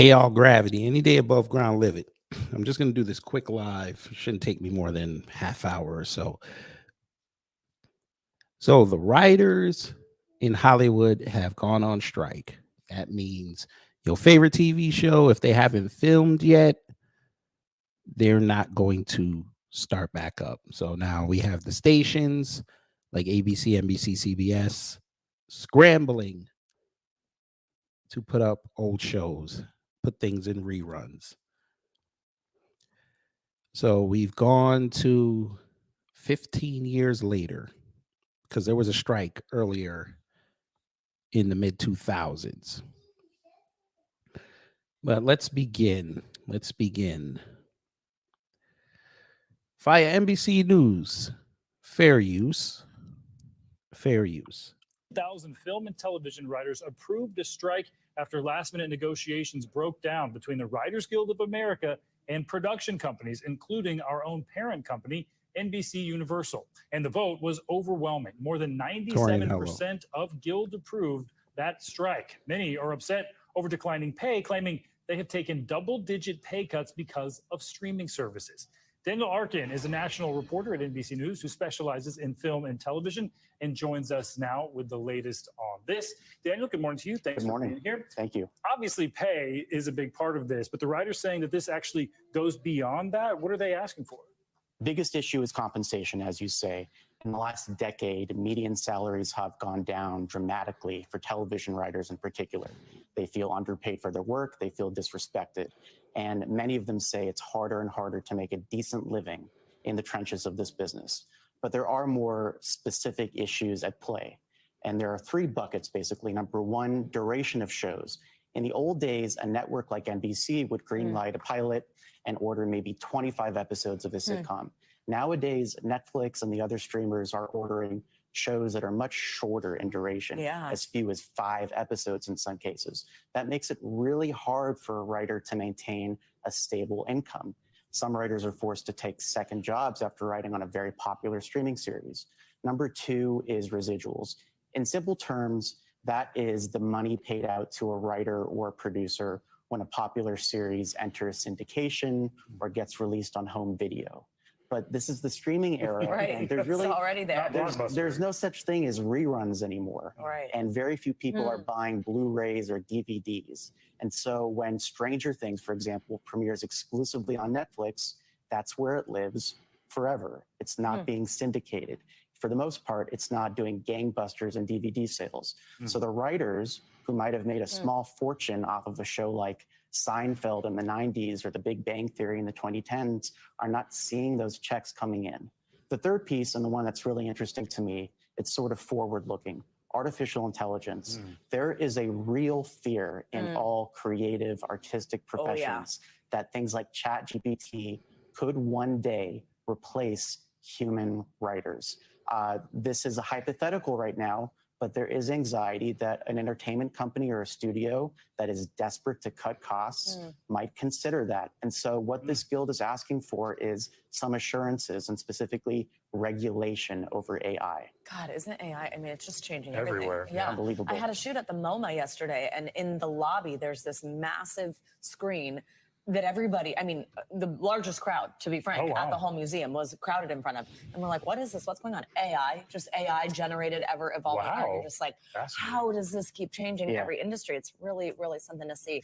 Hey, all gravity, any day above ground, live it. I'm just going to do this quick live. Shouldn't take me more than half hour or so. So the writers in Hollywood have gone on strike. That means your favorite TV show, if they haven't filmed yet, they're not going to start back up. So now we have the stations like ABC, NBC, CBS scrambling to put up old shows, put things in reruns. So we've gone to 15 years later because there was a strike earlier in the mid 2000s. But let's begin. Via NBC News, fair use. 1,000 film and television writers approved a strike after last-minute negotiations broke down between the Writers Guild of America and production companies, including our own parent company, NBC Universal. And the vote was overwhelming. More than 97% of Guild approved that strike. Many are upset over declining pay, claiming they have taken double-digit pay cuts because of streaming services. Daniel Arkin is a national reporter at NBC News who specializes in film and television and joins us now with the latest on this. Daniel, good morning to you. Thanks for being here. Thank you. Obviously, pay is a big part of this, but the writer's saying that this actually goes beyond that. What are they asking for? Biggest issue is compensation, as you say. In the last decade, median salaries have gone down dramatically for television writers in particular. They feel underpaid for their work, they feel disrespected. And many of them say it's harder and harder to make a decent living in the trenches of this business. But there are more specific issues at play. And there are three buckets, basically. Number one, duration of shows. In the old days, a network like NBC would greenlight a pilot and order maybe 25 episodes of a sitcom. Nowadays, Netflix and the other streamers are ordering shows that are much shorter in duration, as few as 5 episodes in some cases. That makes it really hard for a writer to maintain a stable income. Some writers are forced to take second jobs after writing on a very popular streaming series. Number two is residuals. In simple terms, that is the money paid out to a writer or a producer when a popular series enters syndication or gets released on home video. But this is the streaming era, and there's really already there. There's no such thing as reruns anymore, and very few people are buying Blu-rays or DVDs. And so when Stranger Things, for example, premieres exclusively on Netflix, that's where it lives forever. It's not being syndicated. For the most part, it's not doing gangbusters in DVD sales. So the writers who might have made a small fortune off of a show like Seinfeld in the 90s or The Big Bang Theory in the 2010s are not seeing those checks coming in. The third piece, and the one that's really interesting to me, it's sort of forward-looking, artificial intelligence. There is a real fear in all creative, artistic professions that things like ChatGPT could one day replace human writers. This is a hypothetical right now, but there is anxiety that an entertainment company or a studio that is desperate to cut costs might consider that. And so what this guild is asking for is some assurances and specifically regulation over AI. God, isn't AI? I mean, it's just changing everywhere. Everything. Yeah, unbelievable. I had a shoot at the MoMA yesterday, and in the lobby, there's this massive screen that everybody, I mean, the largest crowd, to be frank, at the whole museum was crowded in front of. And we're like, what is this? What's going on? AI, just AI generated, ever evolving art. You're just like, how does this keep changing every industry? It's really, really something to see.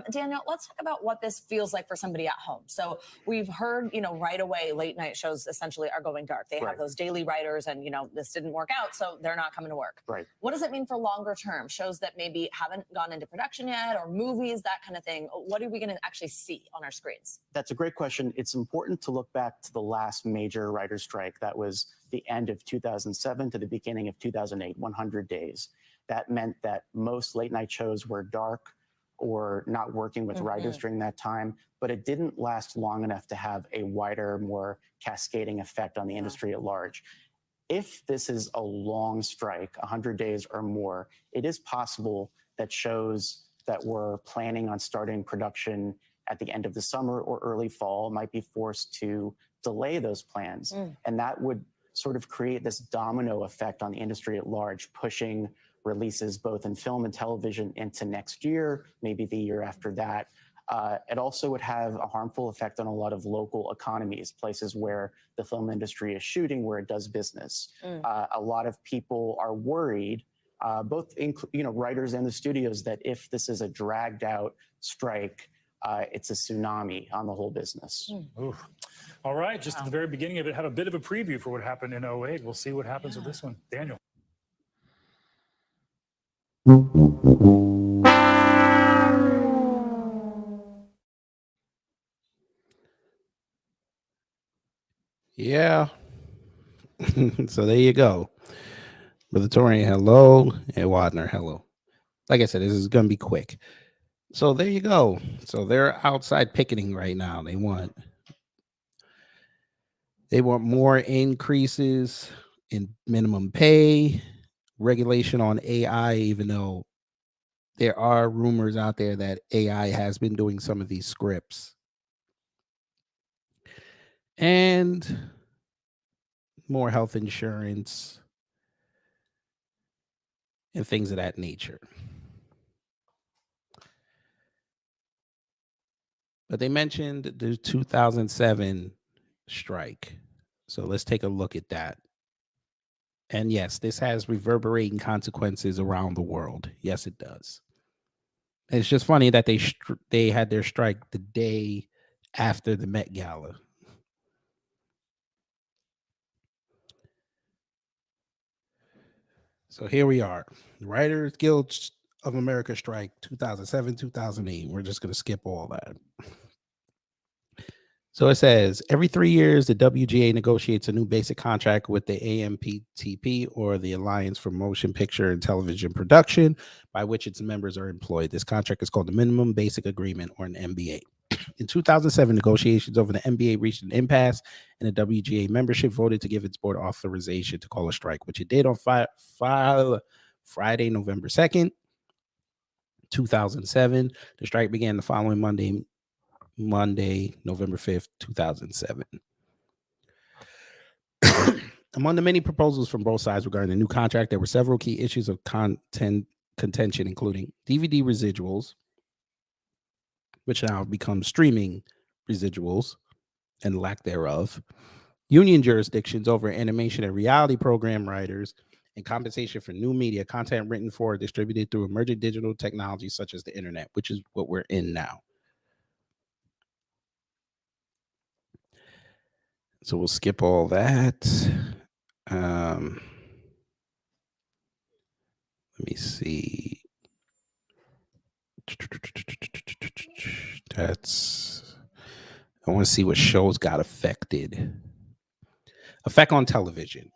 Daniel, let's talk about what this feels like for somebody at home. So we've heard, right away, late night shows essentially are going dark. They have those daily writers and, this didn't work out, so they're not coming to work. What does it mean for longer term? Shows that maybe haven't gone into production yet, or movies, that kind of thing. What are we going to actually see on our screens? That's a great question. It's important to look back to the last major writer's strike. That was the end of 2007 to the beginning of 2008, 100 days. That meant that most late night shows were dark or not working with writers during that time, but it didn't last long enough to have a wider, more cascading effect on the industry at large. If this is a long strike, 100 days or more, it is possible that shows that were planning on starting production at the end of the summer or early fall might be forced to delay those plans. And that would sort of create this domino effect on the industry at large, pushing releases both in film and television into next year, maybe the year after that. It also would have a harmful effect on a lot of local economies, places where the film industry is shooting, where it does business. A lot of people are worried, both writers and the studios, that if this is a dragged out strike, it's a tsunami on the whole business. Oof. All right, just at the very beginning of it, had a bit of a preview for what happened in 08. We'll see what happens with this one. Daniel. Yeah. So there you go. Brother Torian, hello. And Wadner, hello. Like I said, this is going to be quick. So there you go. So they're outside picketing right now. They want more increases in minimum pay, regulation on AI, even though there are rumors out there that AI has been doing some of these scripts. And more health insurance and things of that nature. But they mentioned the 2007 strike. So let's take a look at that. And yes, this has reverberating consequences around the world. Yes, it does. It's just funny that they had their strike the day after the Met Gala. So here we are. The Writers Guild of America strike 2007, 2008. We're just going to skip all that. So it says every 3 years, the WGA negotiates a new basic contract with the AMPTP, or the Alliance for Motion Picture and Television Production, by which its members are employed. This contract is called the Minimum Basic Agreement, or an MBA. In 2007, negotiations over the MBA reached an impasse, and the WGA membership voted to give its board authorization to call a strike, which it did on Friday, November 2nd, 2007. The strike began the following Monday, November 5th, 2007. Among the many proposals from both sides regarding the new contract, there were several key issues of contention, including DVD residuals, which now become streaming residuals and lack thereof, union jurisdictions over animation and reality program writers, and compensation for new media content written for or distributed through emerging digital technologies such as the internet, which is what we're in now. So we'll skip all that. Let me see. I want to see what shows got affected. Effect on television.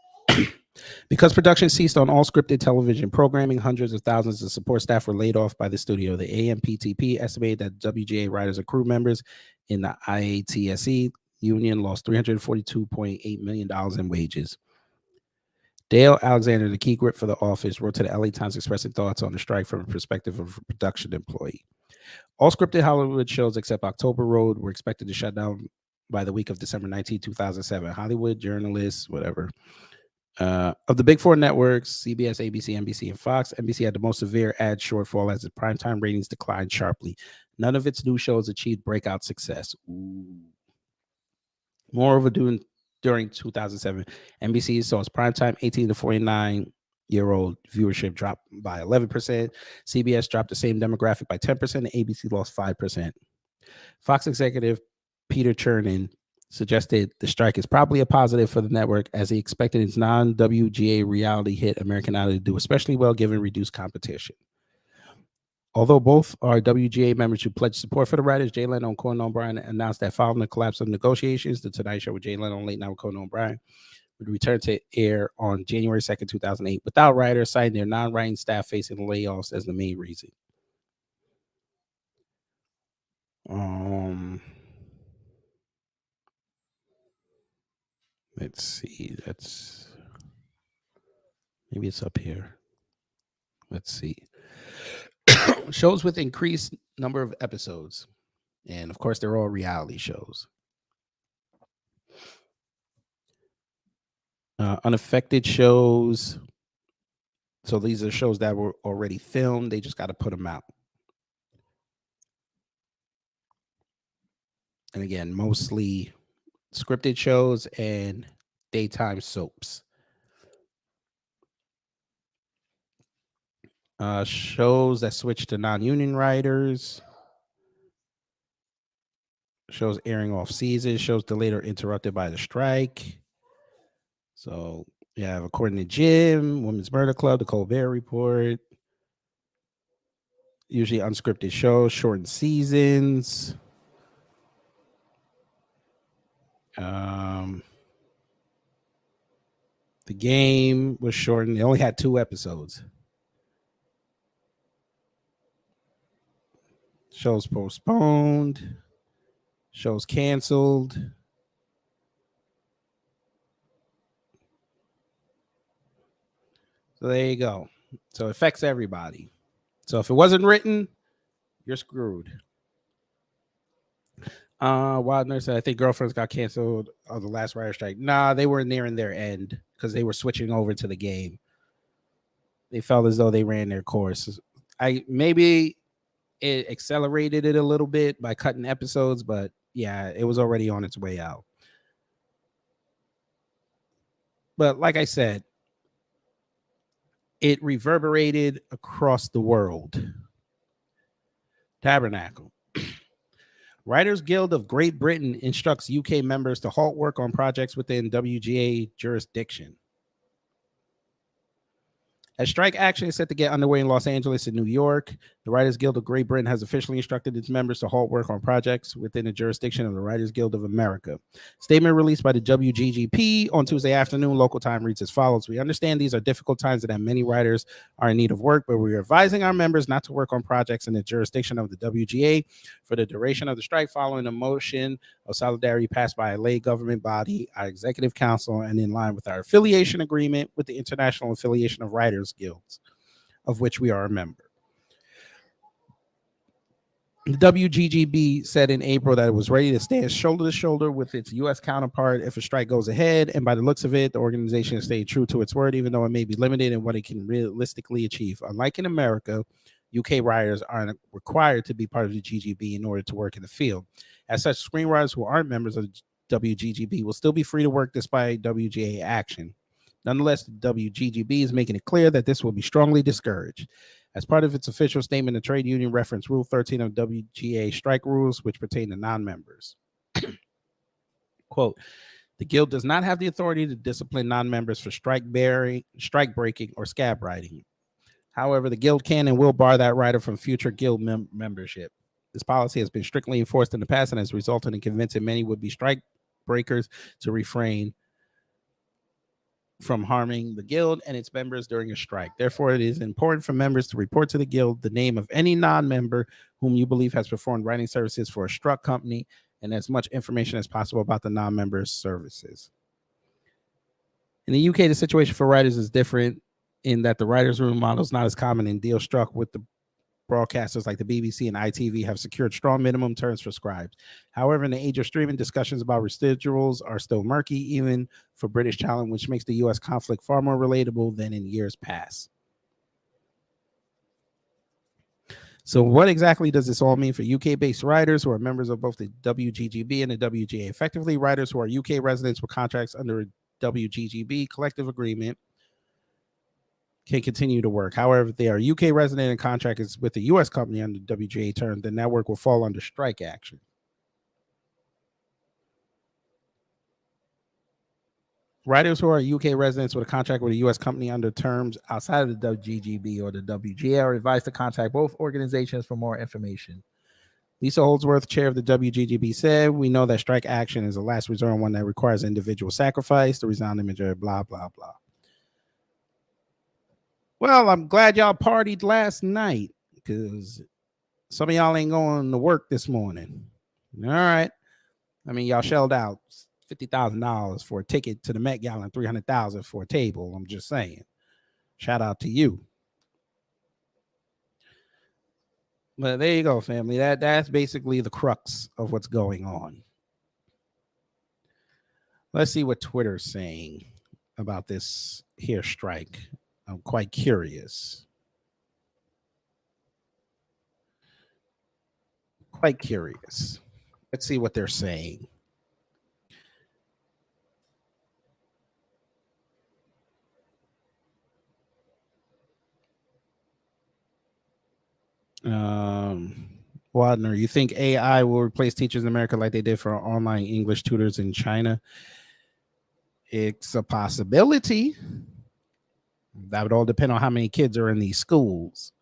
Because production ceased on all scripted television programming, hundreds of thousands of support staff were laid off by the studio. The AMPTP estimated that WGA writers and crew members in the IATSE union lost $342.8 million in wages. Dale Alexander, the key grip for the office, wrote to the LA Times expressing thoughts on the strike from a perspective of a production employee. All scripted Hollywood shows except October Road were expected to shut down by the week of December 19, 2007. Hollywood journalists, whatever. Of the big four networks, CBS, ABC, NBC, and Fox, NBC had the most severe ad shortfall as its primetime ratings declined sharply. None of its new shows achieved breakout success. Moreover, during 2007, NBC saw its primetime 18 to 49-year-old viewership drop by 11%. CBS dropped the same demographic by 10%, and ABC lost 5%. Fox executive Peter Chernin suggested the strike is probably a positive for the network, as he expected its non-WGA reality hit American Idol to do especially well given reduced competition. Although both are WGA members who pledged support for the writers, Jay Leno and Conan O'Brien announced that following the collapse of negotiations, The Tonight Show with Jay Leno and Late Night with Conan O'Brien would return to air on January 2nd, 2008, without writers, citing their non-writing staff facing layoffs as the main reason. Let's see. Maybe it's up here. Let's see. Shows with increased number of episodes. And of course, they're all reality shows. Unaffected shows So these are shows that were already filmed. They just got to put them out. And again, mostly scripted shows and daytime soaps. Shows that switch to non-union writers. Shows airing off season. Shows delayed or interrupted by the strike. So you have According to Jim, Women's Murder Club, The Colbert Report. Usually unscripted shows, shortened seasons. The Game was shortened. They only had 2 episodes. Shows postponed. Shows canceled. So there you go. So it affects everybody. So if it wasn't written, you're screwed. Wild Nurse said, I think Girlfriends got canceled on the last writer strike. Nah, they were nearing their end because they were switching over to The Game. They felt as though they ran their course. Maybe it accelerated it a little bit by cutting episodes, but yeah, it was already on its way out. But like I said, it reverberated across the world. Tabernacle. Writers Guild of Great Britain instructs UK members to halt work on projects within WGA jurisdiction. As strike action is set to get underway in Los Angeles and New York, the Writers Guild of Great Britain has officially instructed its members to halt work on projects within the jurisdiction of the Writers Guild of America. Statement released by the WGGP on Tuesday afternoon, local time, reads as follows. We understand these are difficult times and that many writers are in need of work, but we are advising our members not to work on projects in the jurisdiction of the WGA for the duration of the strike following a motion of solidarity passed by a lay government body, our executive council, and in line with our affiliation agreement with the International Affiliation of Writers Guilds, of which we are a member. The WGGB said in April that it was ready to stand shoulder to shoulder with its U.S. counterpart if a strike goes ahead, and by the looks of it, the organization has stayed true to its word, even though it may be limited in what it can realistically achieve. Unlike in America, UK writers aren't required to be part of the GGB in order to work in the field. As such, screenwriters who aren't members of the WGGB will still be free to work despite WGA action. Nonetheless, the WGGB is making it clear that this will be strongly discouraged. As part of its official statement, the trade union referenced Rule 13 of WGA strike rules, which pertain to non-members. Quote, the Guild does not have the authority to discipline non-members for strike breaking, or scab writing. However, the Guild can and will bar that writer from future Guild membership. This policy has been strictly enforced in the past and has resulted in convincing many would-be strike breakers to refrain from harming the Guild and its members during a strike. Therefore, it is important for members to report to the Guild the name of any non-member whom you believe has performed writing services for a struck company and as much information as possible about the non-member's services. In the UK, the situation for writers is different in that the writer's room model is not as common, and deals struck with the broadcasters like the BBC and ITV have secured strong minimum terms for scribes. However, in the age of streaming, discussions about residuals are still murky, even for British talent, which makes the U.S. conflict far more relatable than in years past. So what exactly does this all mean for UK-based writers who are members of both the WGGB and the WGA? Effectively, writers who are UK residents with contracts under a WGGB collective agreement can continue to work. However, if they are UK resident and contract is with the US company under WGA terms, then that work will fall under strike action. Writers who are UK residents with a contract with a US company under terms outside of the WGGB or the WGA are advised to contact both organizations for more information. Lisa Holdsworth, chair of the WGGB, said, we know that strike action is a last resort and one that requires individual sacrifice. The resounding majority, blah, blah, blah. Well, I'm glad y'all partied last night because some of y'all ain't going to work this morning. All right. I mean, y'all shelled out $50,000 for a ticket to the Met Gala and $300,000 for a table. I'm just saying. Shout out to you. But there you go, family. That's basically the crux of what's going on. Let's see what Twitter's saying about this here strike. I'm quite curious. Quite curious. Let's see what they're saying. Wadner, you think AI will replace teachers in America like they did for online English tutors in China? It's a possibility. That would all depend on how many kids are in these schools.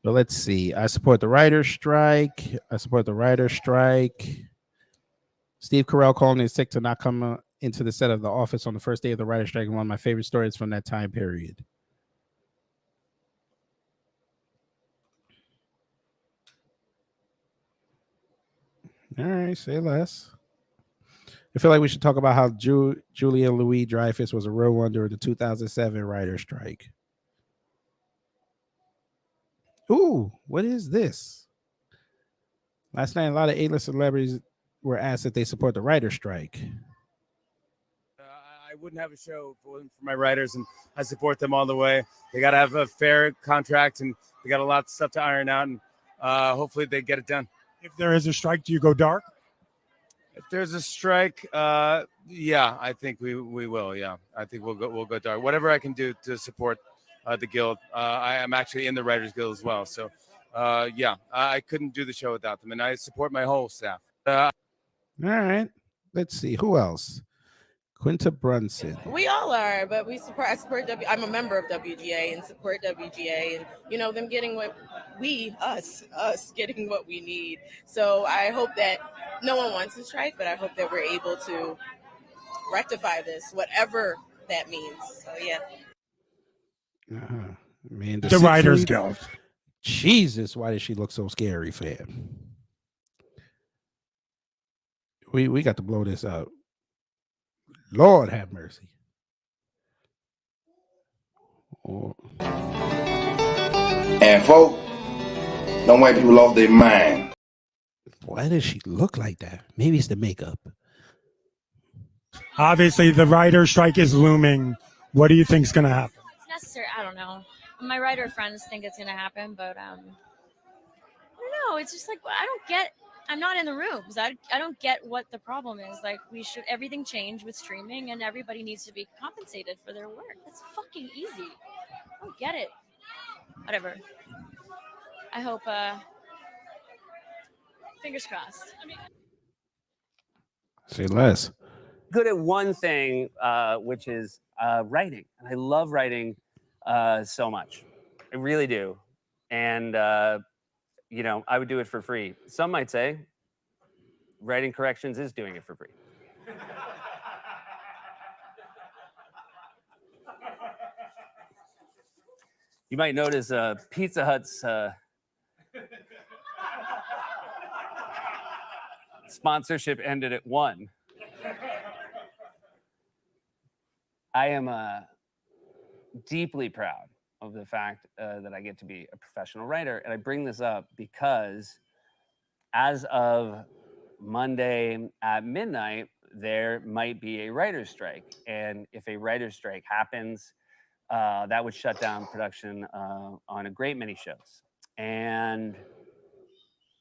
But let's see. I support the writer's strike. Steve Carell calling in sick to not come into the set of The Office on the first day of the writer's strike. One of my favorite stories from that time period. All right, say less. I feel like we should talk about how Julia Louis-Dreyfus was a real one during the 2007 writer's strike. Ooh, what is this? Last night, a lot of A-list celebrities were asked if they support the writer's strike. I wouldn't have a show if it wasn't for my writers, and I support them all the way. They got to have a fair contract, and they got a lot of stuff to iron out, and hopefully they get it done. If there is a strike, do you go dark? If there's a strike, yeah, I think we will. Yeah, I think we'll go dark. Whatever I can do to support the guild. I am actually in the Writers Guild as well, so yeah, I couldn't do the show without them, and I support my whole staff. All right, let's see who else. Quinta Brunson. We all are, but I support I'm a member of WGA and support WGA, and you know them getting what us getting what we need. So I hope that no one wants to strike, but I hope that we're able to rectify this, whatever that means. So yeah. Man, the Writers Guild. Jesus, why does she look so scary, fam? We got to blow this up. Lord have mercy. Oh. And folk, don't white people off their mind. Why does she look like that? Maybe it's the makeup. Obviously, the writer's strike is looming. What do you think is going to happen? It's necessary. I don't know. My writer friends think it's going to happen, but I don't know. It's just like, I'm not in the rooms. I don't get what the problem is. Like, everything change with streaming, and everybody needs to be compensated for their work. That's fucking easy. I don't get it. Whatever. I hope, fingers crossed. Say less. Good at one thing, which is writing. And I love writing so much. I really do. And, you know, I would do it for free. Some might say writing corrections is doing it for free. You might notice Pizza Hut's sponsorship ended at 1. I am deeply proud of the fact that I get to be a professional writer. And I bring this up because as of Monday at midnight, there might be a writer's strike. And if a writer's strike happens, that would shut down production on a great many shows. And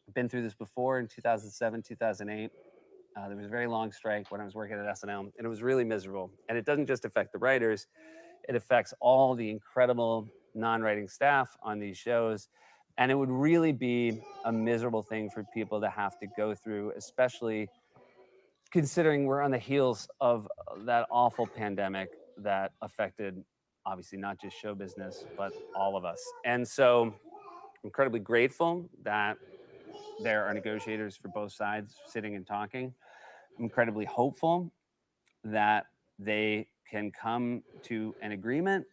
I've been through this before in 2007, 2008. There was a very long strike when I was working at SNL, and it was really miserable. And it doesn't just affect the writers, it affects all the incredible non-writing staff on these shows. And it would really be a miserable thing for people to have to go through, especially considering we're on the heels of that awful pandemic that affected, obviously, not just show business, but all of us. And so I'm incredibly grateful that there are negotiators for both sides sitting and talking. I'm incredibly hopeful that they can come to an agreement.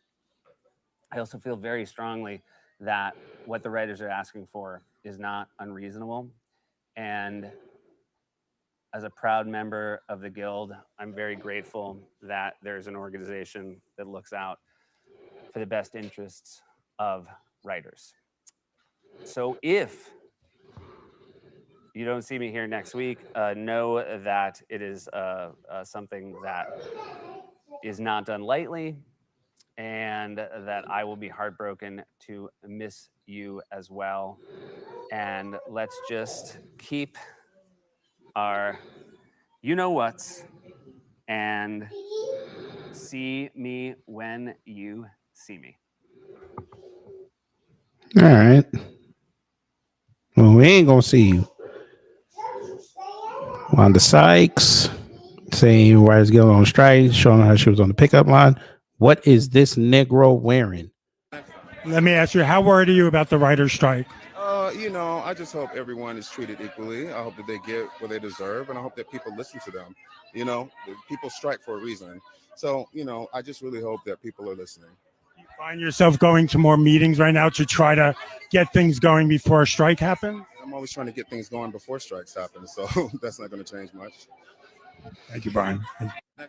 I also feel very strongly that what the writers are asking for is not unreasonable. And as a proud member of the Guild, I'm very grateful that there's an organization that looks out for the best interests of writers. So if you don't see me here next week, know that it is something that is not done lightly, and that I will be heartbroken to miss you as well. And let's just keep our you-know-whats and see me when you see me. All right. Well, we ain't gonna see you. Wanda Sykes saying Writers Guild on strike, showing how she was on the pickup line. What is this Negro wearing? Let me ask you, how worried are you about the writer's strike? You know, I just hope everyone is treated equally. I hope that they get what they deserve, and I hope that people listen to them. You know, people strike for a reason. So, you know, I just really hope that people are listening. You find yourself going to more meetings right now to try to get things going before a strike happens? I'm always trying to get things going before strikes happen, so that's not going to change much. Thank you, Brian. I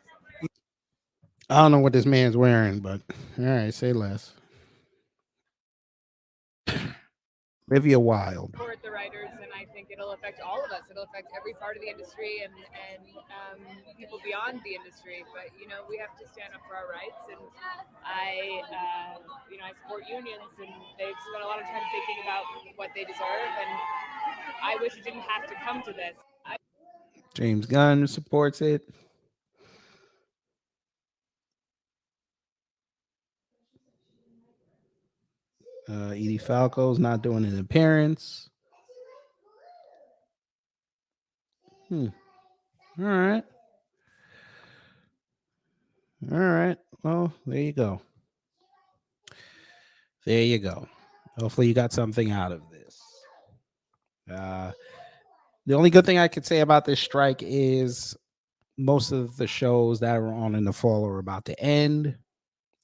don't know what this man's wearing, but all right, say less. Olivia Wilde. Support the writers, and I think it'll affect all of us. It'll affect every part of the industry and people beyond the industry. But you know, we have to stand up for our rights. And I support unions, and they've spent a lot of time thinking about what they deserve. And I wish it didn't have to come to this. James Gunn supports it. Edie Falco's not doing an appearance. All right. All right. Well, there you go. There you go. Hopefully you got something out of this. The only good thing I could say about this strike is most of the shows that are on in the fall are about to end,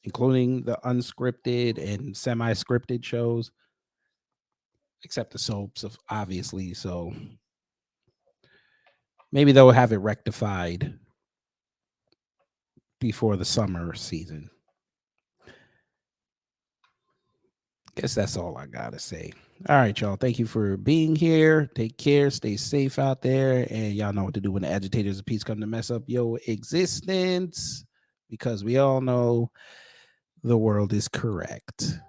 including the unscripted and semi-scripted shows, except the soaps, obviously. So maybe they'll have it rectified before the summer season. Guess that's all I gotta say. All right, y'all. Thank you for being here. Take care. Stay safe out there. And y'all know what to do when the agitators of peace come to mess up your existence, because we all know the world is correct.